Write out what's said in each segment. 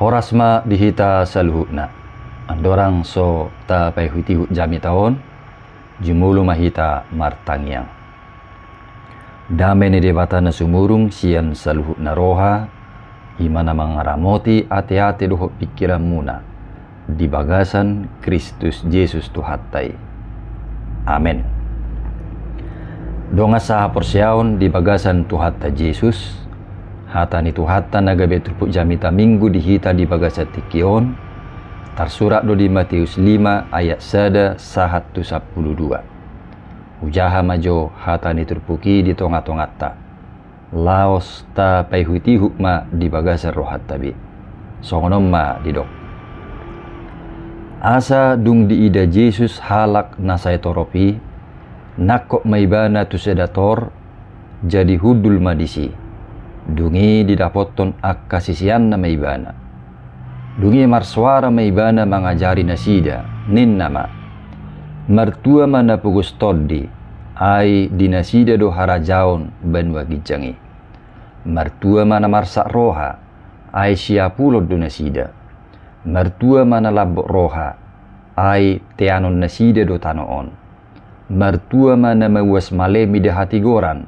Horasma dihita saluhutna. Andorang so ta pai huti jami taon jumulu mahita martangyang. Damai ni debata na sumurung sian saluhutna roha imana mangaramoti ate-ate doho pikiran muna di bagasan Kristus Yesus Tuhattai. Amen. Donga sa porsiaon di bagasan Tuhatta Yesus hata ni Tuhatta nagabe turpuk jamita minggu dihita di bagasan tikion tersurat do di Matius 5 ayat 1 sahat 12. Ujaha majo hata ni turpuki di tonga-tongatta laos ta pai huti hukma di bagasan rohat tabi songonom ma didok asa dung di ida Yesus halak nasai toropi nakok maibana tu sedator jadi hudul madisi dungi didapoton ak kasisian na maibana dungi marswara maibana mangajari nasida nin nama mertua mana pugus toddi ai dinasida do harajaon banwa gijangi mertua mana marsak roha ai siapulod do nasida mertua mana labok roha ai teanon nasida do tanoon mertua mana mawas malemi de hati goran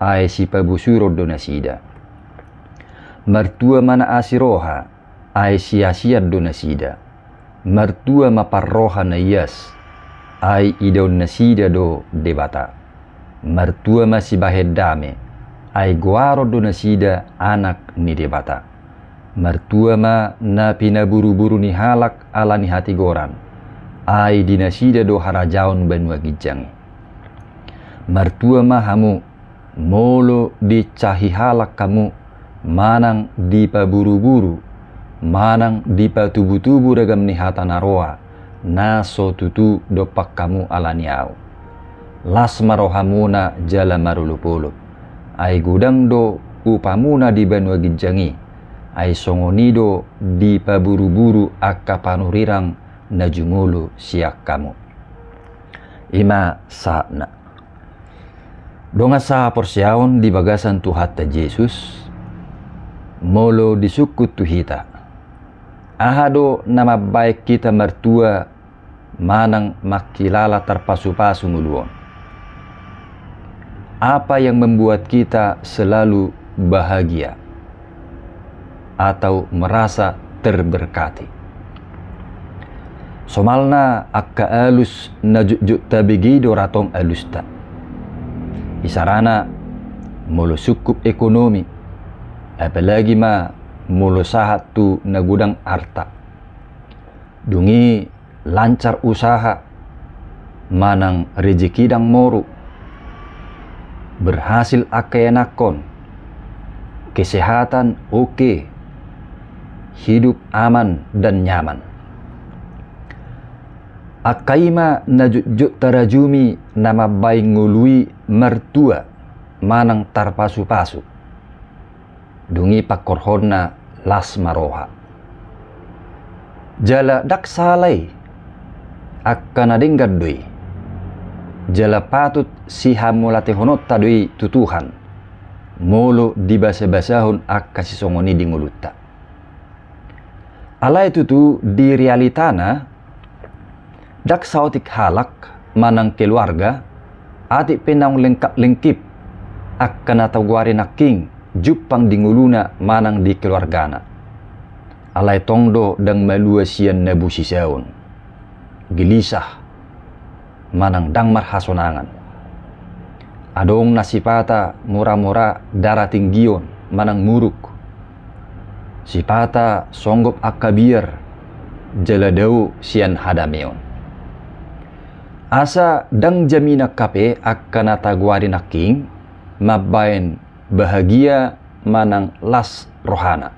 ai si pabusuro do nasida mertua mana asiroha ai sia-sia do nasida mertua maparroha na yas ai idon nasida do debata mertua masih bahedame ai guaro do nasida anak ni debata mertua ma na pinaburu-buru ni halak ala ni hati goran ai dinasida do harajaon banwa gijangi mertua ma hamu molo dicahi halak kamu manang di paburu-buru manang di patubu-tubu ragam ni hata naroa naso tutu dopak kamu alaniau las marohamuna jala marulupulu ai gudang do upamuna di banwa gijangi ai songonido di paburu-buru akka panurirang na jumulu siak kamu ima saatna donga sa porsiaon di bagasan Tuhatta Yesus molo disukut tuhita ahado nama baik kita mertua manang makilala terpasu-pasu nguluon apa yang membuat kita selalu bahagia atau merasa terberkati somalna akka alus najujuk tabigi do ratong alusta isarana mulu sukup ekonomi apalagi ma mulu sahat tu nagudang harta dungi lancar usaha manang rezeki dang moru berhasil akayanakon kesehatan oke hidup aman dan nyaman akaima najujuk tarajumi nama baik ngului mertua manang tarpasu-pasu dungi pakorhonna las maroha jala dak salai akkana denggar doi jala patut siha mulate honot tadoi tutuhan molo dibasa-basahun akka sisongoni di ngulutta alai tutu di realitana dak sautik halak manang keluarga atik penang lengkap-lengkip akan natawari naking jupang dinguluna manang di keluargana alai tongdo dang malua sian nabu sisaun gelisah manang dang marhasonangan adong nasipata mura-mura darah tinggion manang muruk sipata songgop akabir jaladau sian hadameon asa dang jamina kape akan natagwari naking mabain bahagia manang las rohana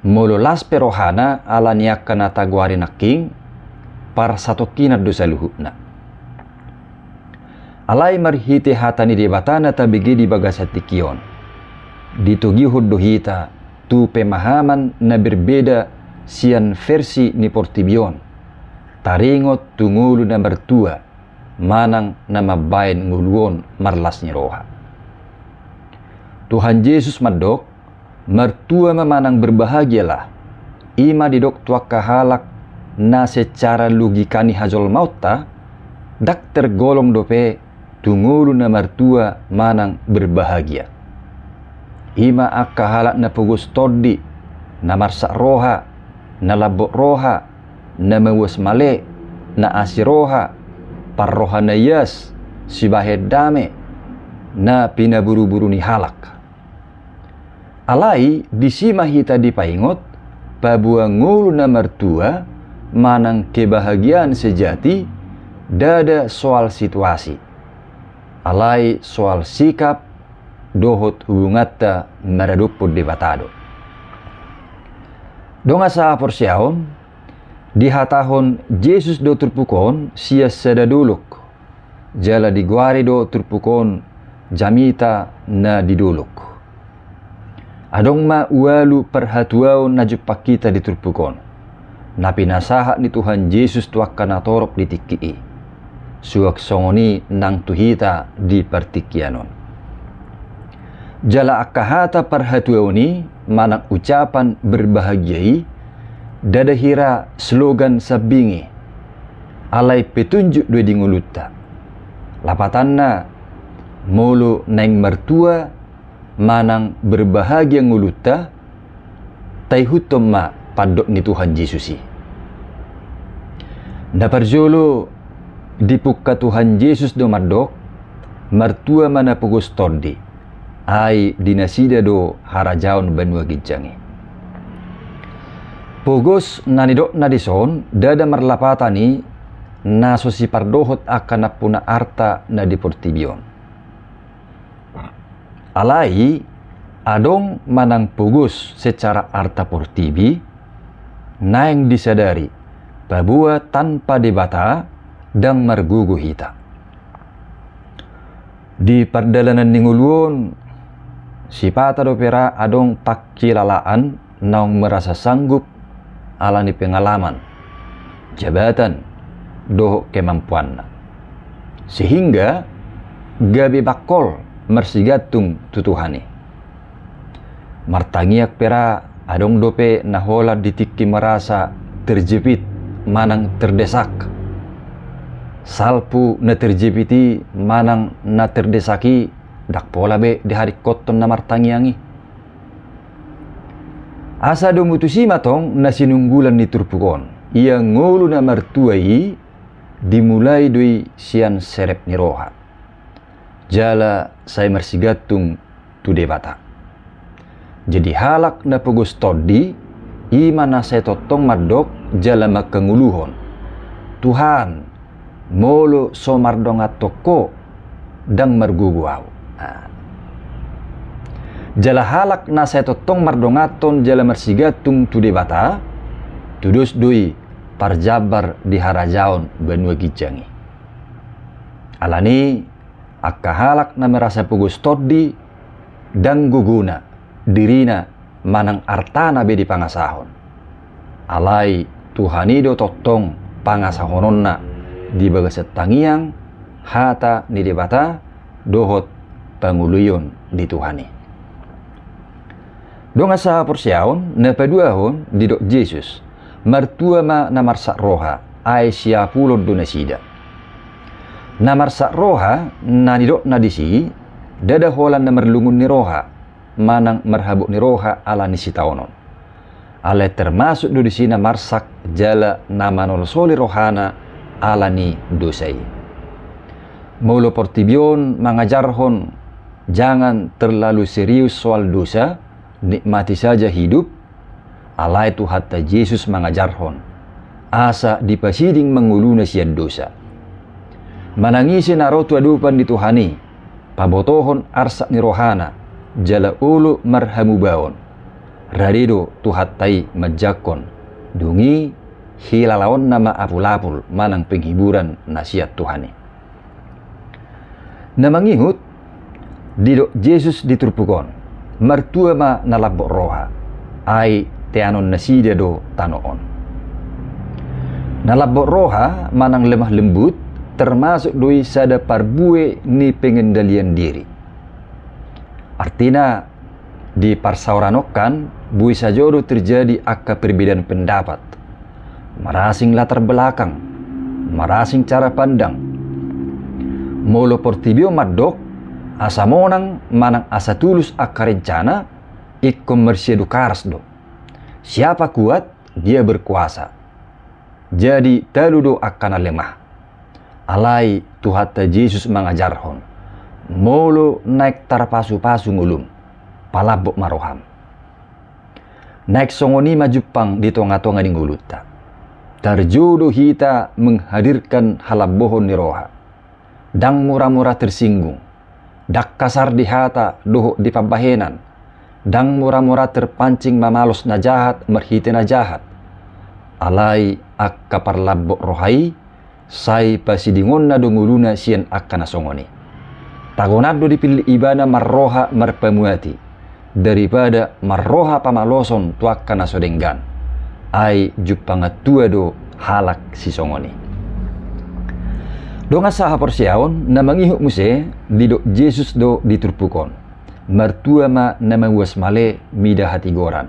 molo las perohana ala niakan natagwari naking par satokina dosa luhutna alai marhite hatani debatana tabigi di bagasatikion ditugihud dohita tu pemahaman na berbeda sian versi ni portibion taringot tungulu na mertua manang na mabain nguluon marlas ni roha Tuhan Yesus madok mertua memanang berbahagialah ima didok tua kahalak na secara logikani hajol mauta dak tergolong dope tungulu na martua manang berbahagia. Ima akka halak na pugus todi na marsak roha na labok roha na mewes male na asiroha parroha na yas sibahed dame na pinaburu-buru ni halak. Alai disima hita dipaingot pabua ngulu na mertua manang kebahagiaan sejati dada soal situasi. Alai soal sikap dohot hubungatta meradupud di batado. Donga sa porsiaon di hatahon Yesus do turpukon sia sedaduluk jala di guari do turpukon jamita na diduluk. Adong ma ualu perhatuaon na jupak kita di turpukon na pinasaha ni Tuhan Yesus tuak kana torop di tikii suak songoni nang tuhita di partikianon. Jala akahata perhatuaoni manang ucapan berbahagiai dadahira slogan sabingi alai petunjuk dua di ngulutta lapatanna mulu neng mertua manang berbahagia ngulutta taihutom ma padok ni Tuhan Yesusi. Naparjolo dipukka Tuhan Yesus do madok mertua mana pugos todi ai dinasida do harajaon benua gijangi. Pugos nanidok nadison dada marlapatani naso si pardohot akan napuna arta na diportibion. Alai adong manang pugus secara arta portibi na yang disadari babua tanpa debata dan margugu hita. Di perdalanan ninguluon si pata do pera adong pakilalaan naung merasa sanggup alani pengalaman jabatan doh kemampuan sehingga gabe bakol mersigatung tutuhani martangiak pera adong dope nahola ditiki merasa terjepit manang terdesak salpu na terjepiti manang na terdesaki dak pola be di hari koton na martangiangi asa do mutusi matong na sinunggulan ni turpukon ia ngulu na martuai dimulai doi sian serep ni roha jala saya mersigatung tu debata. Jadi halak na pugus todi imana saya totong madok jala makanguluhon. Tuhan molo somardonga toko dang marguguaw. Jala halak na saya totong mardongaton jala mersigatung tu debata tudus dui parjabar di harajaon benua gijangi. Alani akahalak na merasa pugus todi dan guguna dirina manang artana be di pangasahon. Alai Tuhanido totong pangasahononna di bagaset tangiang hata ni debata dohot panguluyon di Tuhani. Donga sa porsiaon na paduahon di dok Yesus mertua ma na marsak roha ai siapulod do nasida. Na marsak roha na nidok na disi dada holan na merlungun ni roha manang merhabuk ni roha ala ni sitaonon. Ale termasuk do disi na marsak jala na manolosoli rohana ala ni dosai. Maulo portibion mengajarhon jangan terlalu serius soal dosa, nikmati saja hidup. Alai tu hatta Yesus mengajarhon asa dipasiding menguluna sian dosa. Manangisi na rotu adupan di Tuhani pabotohon arsak ni rohana jala ulu marhamubaon radido tuhatai majakon dungi hilalaon nama apul-apul manang penghiburan nasihat Tuhani. Namangihut didok Yesus diturpukon mertua ma nalabok roha ai teanon nasida do tanoon. Nalabok roha manang lemah lembut termasuk doi sada parbue ni pengendalian diri. Artinya Di parsauranokan, bisa jodoh terjadi akka perbedaan pendapat, marasing latar belakang, marasing cara pandang. Molo portibio madok, asa monang manang asa tulus akka rencana, ikkom mersiedu karas do. Siapa kuat, dia berkuasa. Jadi taludo akan lemah. Alai Tuhata Yesus mengajarhon. Molo naik tarpasu-pasu ngulum, palabok maroham. Naik songoni majupang di tonga-tonga di nguluta. Terjodoh hita menghadirkan halabohon ni roha. Dang murah-murah tersinggung. Dak kasar di hata doho di pambahenan. Dang murah-murah terpancing mamalos na jahat merhite na jahat. Alai akka parlabok rohai, sai pasidingon na donguluna sian akka nasongoni. Tagonado dipilih ibana marroha marpamuati, daripada marroha pamaloson tuakka nasodenggan. Ai jupangatua do halak si songoni. Donga saha porsiaon na mangihuk muse di do Yesus do diturpukon. Mertua ma na mawas male mida hati goran.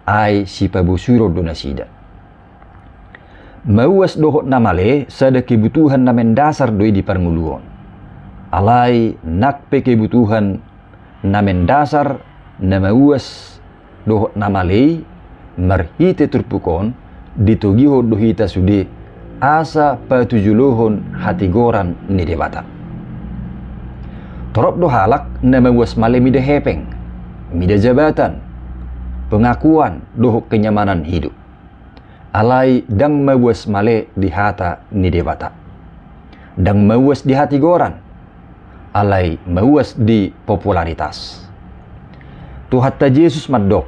Ai si pabusuro do nasida. Mawas dohot na male sada kebutuhan na mendasar doi di parnguluon. Alai nakpe kebutuhan na mendasar na mawas dohot na male marhite turpukon ditogiho dohita sude asa patujulohon hati goran ni debata. Torop do halak na mawas male mida hepeng, mida jabatan, pengakuan doho kenyamanan hidup. Alai dang mawas male di hata ni debata. Dang mawas di hati goran. Alai mawas di popularitas. Tuhata Yesus madok.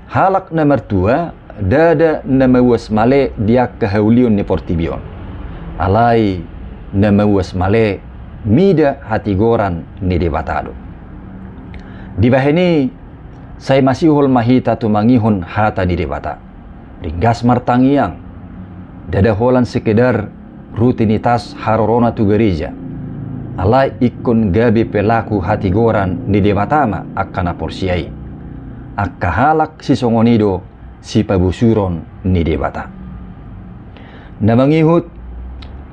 Halak na mertua dada na mawas male dia kahaulion ni portibion. Alai na mawas male mida hati goran ni debatado. Di bahini saya masih hol mahita tu mangihon hata ni debata. Ringgas martangiang. Dada holan sekedar rutinitas harorona tu gereja. Alai ikon gabi pelaku hati goran ni debatama akana porsiai. Akka halak si songonido si pabusuron ni debata. Na mangihut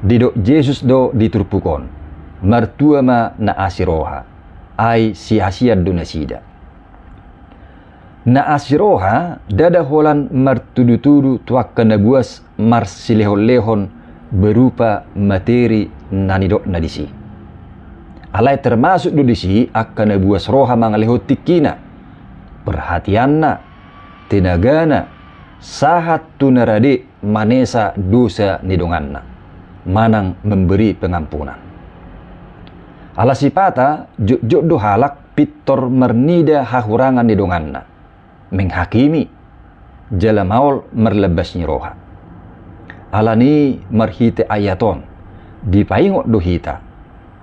di do Yesus do diturpukon. Mertua ma na asiroha. Ai si hasiad do nasida. Na asiroha dada holan martudu-tudu tuakka nabuas marsilehon-lehon berupa materi nanidok nadisi. Alai termasuk do disi akan nabuas roha mangalehot tikina. Perhatianna, tenagana, sahat tunarade manesa dosa nidonganna. Manang memberi pengampunan. Ala sipata jok do halak pitor mernida hahurangan nidonganna. Menghakimi, jala maul merlebasnya roha. Alani marhite ayaton, dipaingot do hita.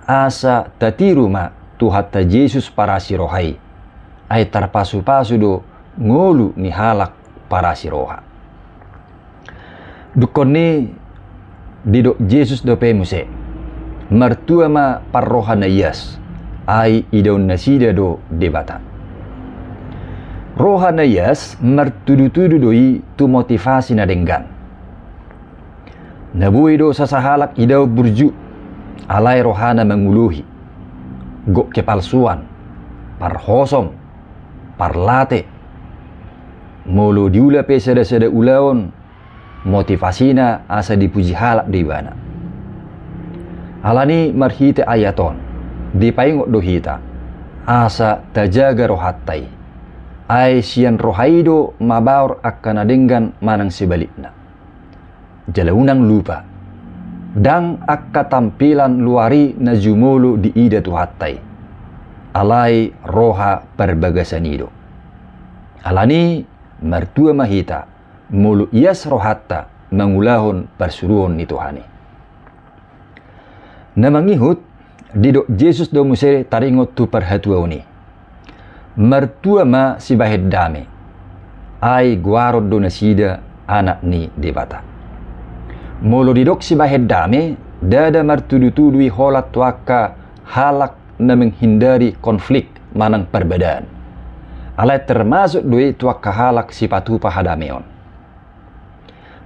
Asa tatiru ma Tuhata Yesus para sirohai. Ay tarpasu-pasu do ngolu ni halak para siroha. Dukon ni dido Yesus do pemuse. Mertua ma parroha na iyas. Ay idaw nasida do debata. Roha na iyas mertudu-tudu doi tu motivasi na denggan. Nabuhi do sa halak idaw burju. Alai rohana menguluhi, gok kepalsuan, parhosom, parlate, molo diula pe sada-sada ulaon, motivasina asa dipuji halak di bana. Alani marhite ayaton, dipaingot dohita, asa tajaga rohatai, ay sian rohaido mabaur akan adenggan manang sebalikna. Jalaunang lupa. Dang akka tampilan luari na jumulu di ida tuhatai. Alai roha perbagasanido. Alani mertua mahita mulu ias rohatta mangulahon persuruhon ni Tuhani. Namangihut dido Yesus do musere taringot tu perhatuauni. Mertua ma si bahed dame. Ai guarod do nasida anak ni debata. Molo didok si bahed dame, dada martudu-tudui holat tuaka halak na menghindari konflik manang perbedaan. Alai termasuk doi tua kahalak sipatu pahadameon.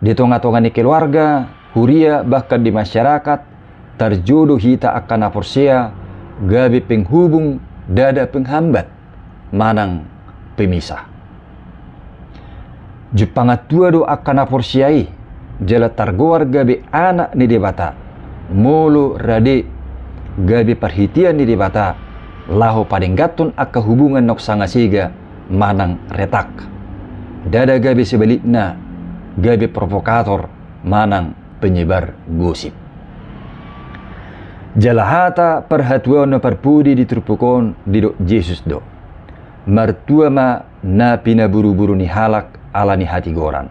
Di tengah-tengah ni keluarga, huria bahkan di masyarakat, terjodoh hita akan aporsia, gabi penghubung, dada penghambat, manang pemisah. Jupangatua do akan aporsiai, jala targoar gabi anak ni debata, molo rade gabi perhitian ni debata, laho padenggatun akka hubungan nok sangasiga, manang retak. Dada gabi sebaliknya, gabi provokator, manang penyebar gosip. Jalahata perhatuan na perpudi ditrupukon didok Yesus do. Martua ma na pinaburu-buru ni halak ala ni hati goran.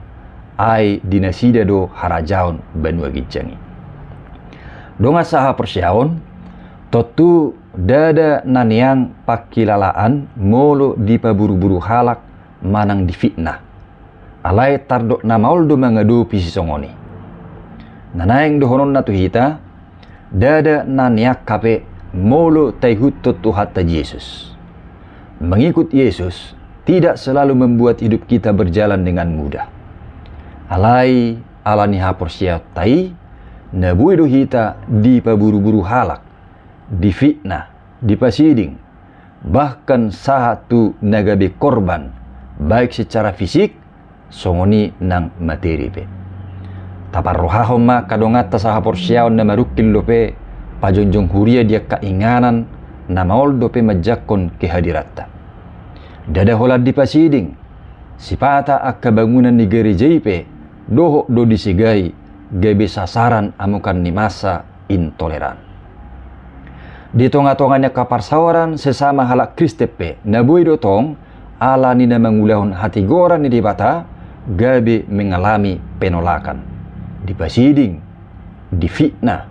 Ai dinasida do harajaon banua gijangi. Donga saha persyaon, totu dada naniang pakilalaan molo dipaburu-buru halak manang difitnah. Alai tardok namaul do mangadu pisisongoni. Nanaing dohonon na tuhita, dada naniak kape molo taihutut tuhata Yesus. Mengikut Yesus tidak selalu membuat hidup kita berjalan dengan mudah. Alai alani haporsia tai nabuido hita di paburu-buru halak, di fitnah, di pasiding, bahkan satu nagabe korban baik secara fisik songoni nang materi pe. Taparrohahom ma kadongata sa haporsiaon na marukil lope pajonjong huria dia kainganan na maol dope majakon kehadiratta. Dada holad di pasiding, sipata akka bangunan ni gerejai pe doho do disigai gabe sasaran amukan ni masa intoleran. Di tonga-tonganya kaparsawaran sesama halak kristepe nabui dotong ala ni na mangulahon hati goran ni dibata gabe mengalami penolakan. Di pasiding, di fitnah,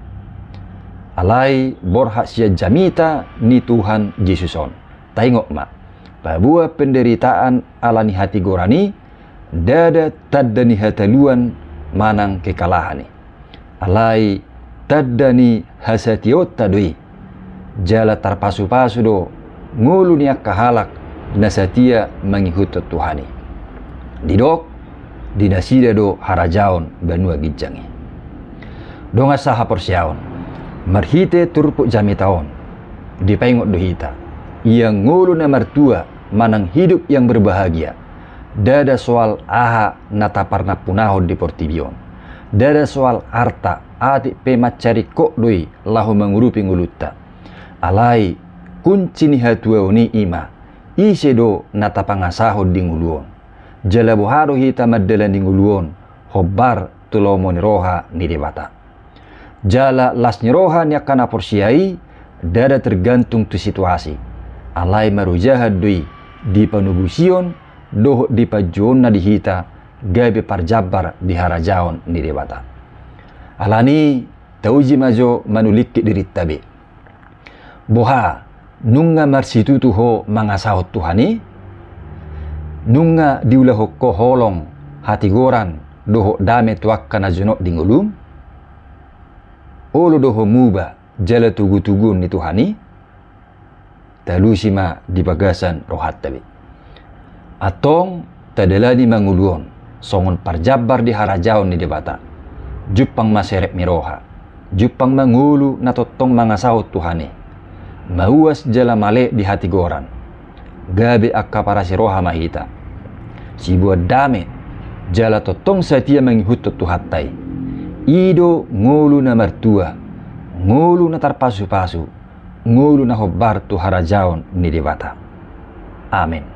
alai borhak sia jamita ni Tuhan Yesuson. Tengok mak, pabua penderitaan alani hati gorani, dada taddani hataluan manang kekalahani. Alai taddani hasatiot tadui, jala tarpasu-pasu do, ngulu niak kahalak nasatia mengikut Tuhani. Didok, dinasida do harajaon banua gijangi. Donga saha porsiaon, marhite turpuk jamitaon, dipengok dohita, yang ngulu na martua manang hidup yang berbahagia. Dada soal aha nataparna punahon di portibion. Dada soal harta adik pemat cari kok doi lahu mengurupi ngulutta. Alai kunci ni hatuaoni ima, ise do natapangasahod di nguluon. Jala buharo hita maddalan di nguluon, hobbar tulomo ni roha ni debata. Jala las ni roha ni akan aporsiai, dada tergantung tu situasi. Alai marujahad doi di panubusion, doh di pajon na dihita, gabe parjabar di harajaon ni debata. Alani tauji majo manulikki dirittabe. Boha nunga marsitutu ho mangasahot Tuhani, nunga diulah ko holong hati goran doho dame tuakka na junok di ngulum, olo doho muba jala tugu-tugun ni Tuhani, talusima di bagasan rohat tabi. Atong tadalani manguluon, songon parjabar di harajaon ni debata, jupang maserek miroha, jupang mangulu na totong mangasahot Tuhani, mauas jala male di hati goran, gabe akka para si roha mahita. Si buat dame jala totong satia mengihut tuhatai. Ido ngulu na martua, ngulu na tarpasu-pasu, ngulu na hobbar tu harajaon ni debata. Amin.